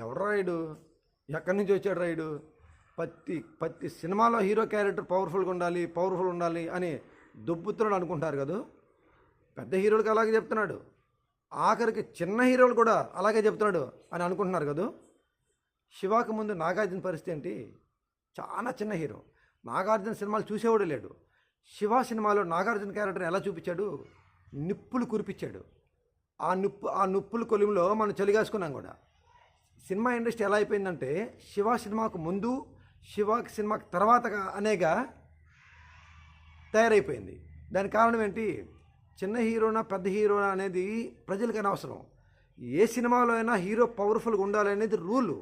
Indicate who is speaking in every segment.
Speaker 1: ఎవడు రాయుడు, ఎక్కడి నుంచి వచ్చాడు రాయుడు, ప్రతి సినిమాలో హీరో క్యారెక్టర్ పవర్ఫుల్ ఉండాలి అని దొబ్బుతున్నాడు అనుకుంటారు కదా. పెద్ద హీరోలకు అలాగే చెప్తున్నాడు, ఆఖరికి చిన్న హీరోలు కూడా అలాగే చెప్తున్నాడు అని అనుకుంటున్నారు కదా. శివాకి ముందు నాగార్జున పరిస్థితి ఏంటి? చాలా చిన్న హీరో, నాగార్జున సినిమాలు చూసేవాడు లేడు. శివ సినిమాలో నాగార్జున క్యారెక్టర్ ఎలా చూపించాడు? నిప్పులు కురిపించాడు. ఆ నిప్పుల కొలిమిలో మనం చలిగాసుకున్నాం కూడా. సినిమా ఇండస్ట్రీ ఎలా అయిపోయిందంటే శివ సినిమాకు ముందు, శివాకి సినిమాకి తర్వాతగా అనేగా తయారైపోయింది. దానికి కారణం ఏంటి? చిన్న హీరోనా పెద్ద హీరోనా అనేది ప్రజలకు అనవసరం. ఏ సినిమాలో అయినా హీరో పవర్ఫుల్గా ఉండాలి అనేది రూలు,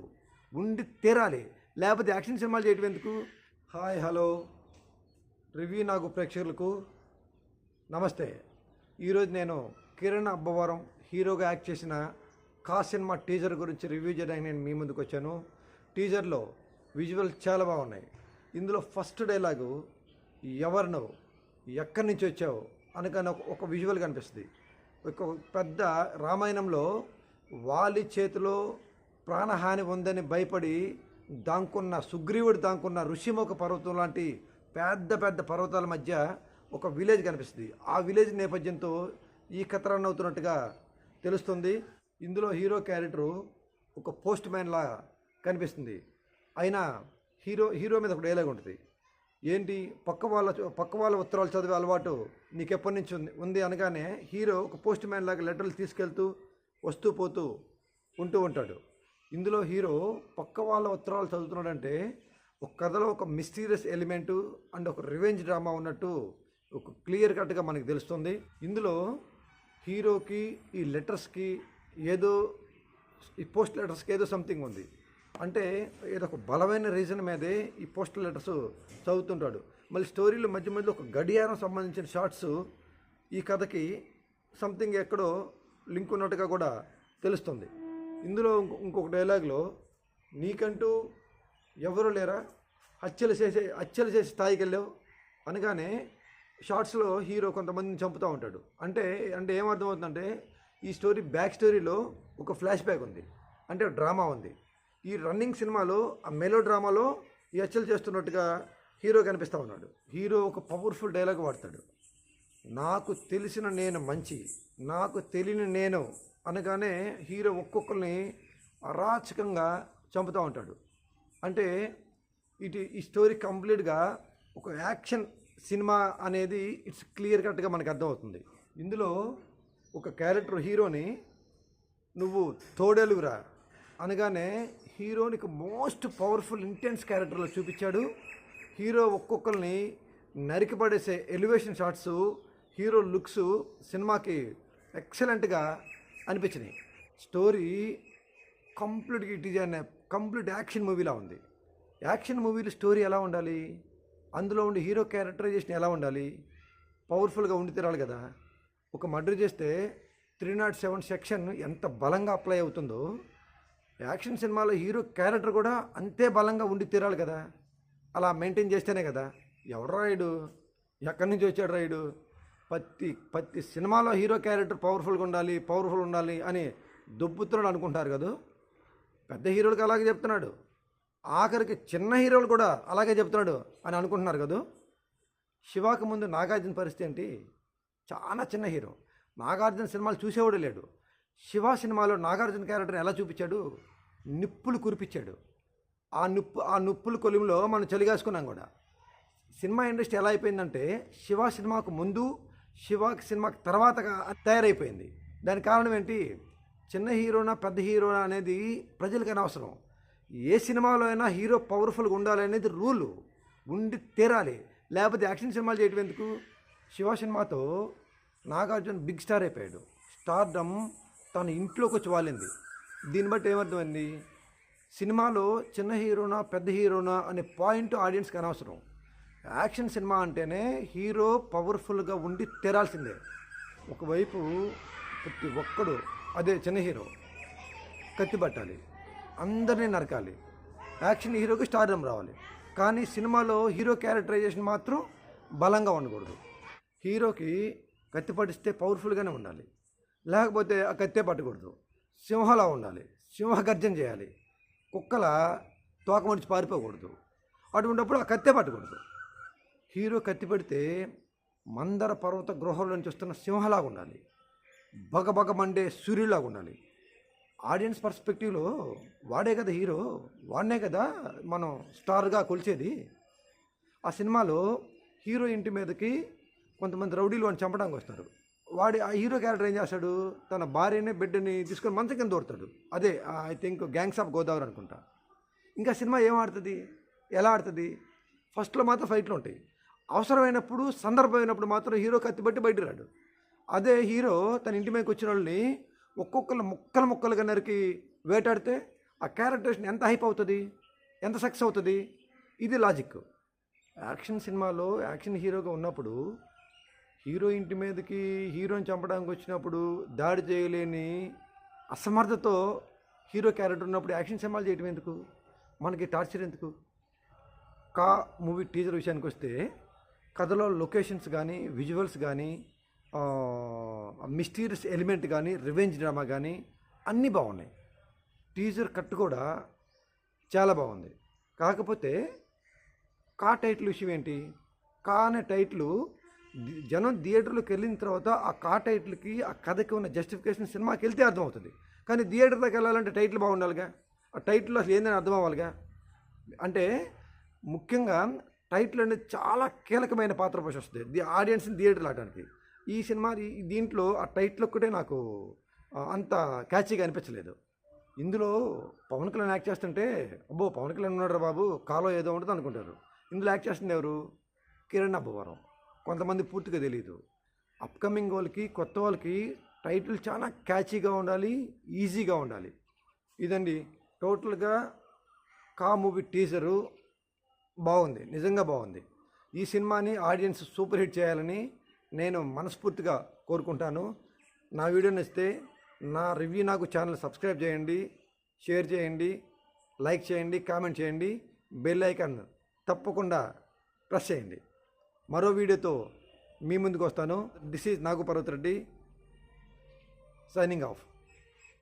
Speaker 1: ఉండి తీరాలి. లేకపోతే యాక్షన్ సినిమాలు చేయటం ఎందుకు? హాయ్, హలో, రివ్యూ నాకు ప్రేక్షకులకు నమస్తే. ఈరోజు నేను కిరణ్ అబ్బవరం హీరోగా యాక్ట్ చేసిన కా సినిమా టీజర్ గురించి రివ్యూ చేయడానికి నేను మీ ముందుకు వచ్చాను. టీజర్లో విజువల్స్ చాలా బాగున్నాయి. ఇందులో ఫస్ట్ డైలాగు ఎవరు నువ్వు, ఎక్కడి నుంచి వచ్చావు అనగానే ఒక విజువల్ కనిపిస్తుంది. ఒక పెద్ద రామాయణంలో వాలి చేతిలో ప్రాణహాని ఉందని భయపడి సుగ్రీవుడు దాంకున్న ఋషిముఖ పర్వతం లాంటి పెద్ద పెద్ద పర్వతాల మధ్య ఒక విలేజ్ కనిపిస్తుంది. ఆ విలేజ్ నేపథ్యంతో ఈ కథ రన్ అవుతున్నట్టుగా తెలుస్తుంది. ఇందులో హీరో క్యారెక్టరు ఒక పోస్ట్ మ్యాన్ లా కనిపిస్తుంది. అయినా హీరో మీద ఒక డైలాగ్ ఉంటుంది. ఏంటి, పక్క వాళ్ళ ఉత్తరాలు చదివే అలవాటు నీకు ఎప్పటి నుంచి ఉంది అనగానే హీరో ఒక పోస్ట్ మ్యాన్ లాగా లెటర్లు తీసుకెళ్తూ వస్తూ పోతూ ఉంటాడు. ఇందులో హీరో పక్క వాళ్ళ ఉత్తరాలు చదువుతున్నాడంటే ఒక కథలో ఒక మిస్టీరియస్ ఎలిమెంటు అండ్ ఒక రివెంజ్ డ్రామా ఉన్నట్టు ఒక క్లియర్ కట్గా మనకు తెలుస్తుంది. ఇందులో హీరోకి ఈ లెటర్స్కి ఏదో, ఈ పోస్ట్ లెటర్స్కి ఏదో సంథింగ్ ఉంది. అంటే ఏదో ఒక బలమైన రీజన్ మీదే ఈ పోస్టల్ లెటర్స్ చదువుతుంటాడు. మళ్ళీ స్టోరీలో మధ్య మధ్యలో ఒక గడియారం సంబంధించిన షార్ట్స్ ఈ కథకి సంథింగ్ ఎక్కడో లింక్ ఉన్నట్టుగా కూడా తెలుస్తుంది. ఇందులో ఇంకొక డైలాగ్లో నీకంటూ ఎవరు లేరా, హత్యలు చేసే స్థాయికి వెళ్ళావు అనగానే షార్ట్స్లో హీరో కొంతమందిని చంపుతూ ఉంటాడు. అంటే ఏమర్థమవుతుందంటే ఈ స్టోరీ బ్యాక్ స్టోరీలో ఒక ఫ్లాష్ బ్యాక్ ఉంది, అంటే డ్రామా ఉంది. ఈ రన్నింగ్ సినిమాలో ఆ మెలో డ్రామాలో ఈ హత్యలు చేస్తున్నట్టుగా హీరో కనిపిస్తూ ఉన్నాడు. హీరో ఒక పవర్ఫుల్ డైలాగ్ వాడతాడు, నాకు తెలిసిన నేను మంచి, నాకు తెలియని నేను అనగానే హీరో ఒక్కొక్కరిని అరాచకంగా చంపుతూ ఉంటాడు. అంటే ఈ స్టోరీ కంప్లీట్గా ఒక యాక్షన్ సినిమా అనేది ఇట్స్ క్లియర్ కట్గా మనకు అర్థమవుతుంది. ఇందులో ఒక క్యారెక్టర్ హీరోని నువ్వు తోడేలుగురా అనగానే హీరోనికి మోస్ట్ పవర్ఫుల్ ఇంటెన్స్ క్యారెక్టర్లో చూపించాడు. హీరో ఒక్కొక్కరిని నరికిపడేసే ఎలివేషన్ షాట్స్, హీరో లుక్స్ సినిమాకి ఎక్సలెంట్గా అనిపించినాయి. స్టోరీ కంప్లీట్గా ఇట్ ఈజ్ అనే కంప్లీట్ యాక్షన్ మూవీలా ఉంది. యాక్షన్ మూవీలో స్టోరీ ఎలా ఉండాలి, అందులో ఉండే హీరో క్యారెక్టరైజేషన్ ఎలా ఉండాలి, పవర్ఫుల్గా ఉండి తీరాలి కదా. ఒక మర్డర్ చేస్తే 307 సెక్షన్ ఎంత బలంగా అప్లై అవుతుందో యాక్షన్ సినిమాలో హీరో క్యారెక్టర్ కూడా అంతే బలంగా ఉండి తీరాలి కదా. అలా మెయింటైన్ చేస్తేనే కదా. ఎవడు రాయుడు, ఎక్కడి నుంచి వచ్చాడు రాయుడు, ప్రతి సినిమాలో హీరో క్యారెక్టర్ పవర్ఫుల్ ఉండాలి అని దొబ్బుతున్నాడు అనుకుంటారు కదా. పెద్ద హీరోలకు అలాగే చెప్తున్నాడు, ఆఖరికి చిన్న హీరోలు కూడా అలాగే చెప్తున్నాడు అని అనుకుంటున్నారు కదా. శివాకి ముందు నాగార్జున పరిస్థితి ఏంటి? చాలా చిన్న హీరో, నాగార్జున సినిమాలు చూసేవాడు లేడు. శివ సినిమాలో నాగార్జున క్యారెక్టర్ ఎలా చూపించాడు? నిప్పులు కురిపించాడు. ఆ నిప్పుల కొలిమిలో మనం చలిగాసుకున్నాం కూడా. సినిమా ఇండస్ట్రీ ఎలా అయిపోయిందంటే శివ సినిమాకు ముందు, శివాకి సినిమాకి తర్వాతగా తయారైపోయింది. దానికి కారణం ఏంటి? చిన్న హీరోనా పెద్ద హీరోనా అనేది ప్రజలకు అనవసరం. ఏ సినిమాలో అయినా హీరో పవర్ఫుల్గా ఉండాలి అనేది రూలు, ఉండి తీరాలి. లేకపోతే యాక్షన్ సినిమాలు చేయటం ఎందుకు? శివ సినిమాతో నాగార్జున బిగ్ స్టార్ అయిపోయాడు. స్టార్డమ్ తన ఇంట్లోకి వచ్చి వాలింది. దీన్ని బట్టి ఏమర్థమైంది? సినిమాలో చిన్న హీరోనా పెద్ద హీరోనా అనే పాయింట్ ఆడియన్స్కి అనవసరం. యాక్షన్ సినిమా అంటేనే హీరో పవర్ఫుల్గా ఉండి తీరాల్సిందే. ఒకవైపు ప్రతి ఒక్కడు, అదే చిన్న హీరో, కత్తి పట్టాలి, అందరినీ నరకాలి, యాక్షన్ హీరోకి స్టార్డమ్ రావాలి. కానీ సినిమాలో హీరో క్యారెక్టరైజేషన్ మాత్రం బలంగా ఉండకూడదు. హీరోకి కత్తి పట్టిస్తే పవర్ఫుల్గానే ఉండాలి, లేకపోతే ఆ కత్తే పట్టకూడదు. సింహలా ఉండాలి, సింహగర్జన చేయాలి. కుక్కల తోక మడిచి పారిపోకూడదు. అటువంటిప్పుడు ఆ కత్తే పట్టకూడదు. హీరో కత్తి పెడితే మందర పర్వత గృహంలో నుంచి వస్తున్న సింహలాగా ఉండాలి, బగబగ మండే సూర్యులాగా ఉండాలి. ఆడియన్స్ పర్స్పెక్టివ్లో వాడే కదా హీరో, వాడినే కదా మనం స్టార్గా కొలిచేది. ఆ సినిమాలో హీరో ఇంటి మీదకి కొంతమంది రౌడీలు వాడిని చంపడానికి వస్తారు. ఆ హీరో క్యారెక్టర్ ఏం చేస్తాడు, తన భార్యని బిడ్డని తీసుకొని మంచం కింద దూడతాడు. అదే I think gangs of Godavari అనుకుంటా. ఇంకా సినిమా ఏం ఆడుతుంది, ఎలా ఆడుతుంది? ఫస్ట్లో మాత్రం ఫైట్లు ఉంటాయి, అవసరమైనప్పుడు సందర్భమైనప్పుడు మాత్రం హీరో కత్తిబట్టి బయట రాడు. అదే హీరో తన ఇంటి మీదకి వచ్చిన వాళ్ళని ఒక్కొక్కరు ముక్కలుగా నరికి వేటాడితే ఆ క్యారెక్టరేషన్ ఎంత హైప్ అవుతుంది, ఎంత సక్సెస్ అవుతుంది. ఇది లాజిక్. యాక్షన్ సినిమాలో యాక్షన్ హీరోగా ఉన్నప్పుడు హీరో ఇంటి మీదకి హీరోని చంపడానికి వచ్చినప్పుడు దాడి చేయలేని అసమర్థతో హీరో క్యారెక్టర్ ఉన్నప్పుడు యాక్షన్ సినిమాలు చేయటం ఎందుకు, మనకి టార్చర్ ఎందుకు? కా మూవీ టీజర్ విషయానికి వస్తే కథలో లొకేషన్స్ కానీ, విజువల్స్ కానీ, మిస్టీరియస్ ఎలిమెంట్ కానీ, రివెంజ్ డ్రామా కానీ అన్నీ బాగున్నాయి. టీజర్ కట్ కూడా చాలా బాగుంది. కాకపోతే కా టైటిల్ విషయం ఏంటి? కా అనే టైటిల్ జనం థియేటర్లోకి వెళ్ళిన తర్వాత ఆ కా టైటిల్కి ఆ కథకి ఉన్న జస్టిఫికేషన్ సినిమాకి వెళ్తే అర్థమవుతుంది. కానీ థియేటర్లోకి వెళ్ళాలంటే టైటిల్ బాగుండాలిగా, ఆ టైటిల్ అసలు ఏందని అర్థం అవ్వాలిగా. అంటే ముఖ్యంగా టైటిల్ అనేది చాలా కీలకమైన పాత్ర పోషిస్తుంది ఆడియన్స్ని థియేటర్లు ఆడడానికి. ఈ సినిమా దీంట్లో ఆ టైటిల్ ఒక్కటే నాకు అంత క్యాచీగా అనిపించలేదు. ఇందులో పవన్ కళ్యాణ్ యాక్ట్ చేస్తుంటే అబ్బో పవన్ కళ్యాణ్ ఉన్నాడు రా బాబు, కాలో ఏదో ఉంటుంది అనుకుంటారు. ఇందులో యాక్ట్ చేస్తుంది ఎవరు? కిరణ్ అబ్బవరం. కొంతమంది పూర్తిగా తెలియదు. అప్కమింగ్ వాళ్ళకి, కొత్త వాళ్ళకి టైటిల్ చాలా క్యాచీగా ఉండాలి, ఈజీగా ఉండాలి. ఇదండి టోటల్గా కా మూవీ టీజరు బాగుంది, నిజంగా బాగుంది. ఈ సినిమాని ఆడియన్స్ సూపర్ హిట్ చేయాలని నేను మనస్ఫూర్తిగా కోరుకుంటాను. నా వీడియో నచ్చితే నా రివ్యూ నాకు ఛానల్ సబ్స్క్రైబ్ చేయండి, షేర్ చేయండి, లైక్ చేయండి, కామెంట్ చేయండి, బెల్ ఐకాన్ తప్పకుండా ప్రెస్ చేయండి. మరో వీడియోతో మీ ముందుకు వస్తాను. This is Nagu Parvathareddy signing off.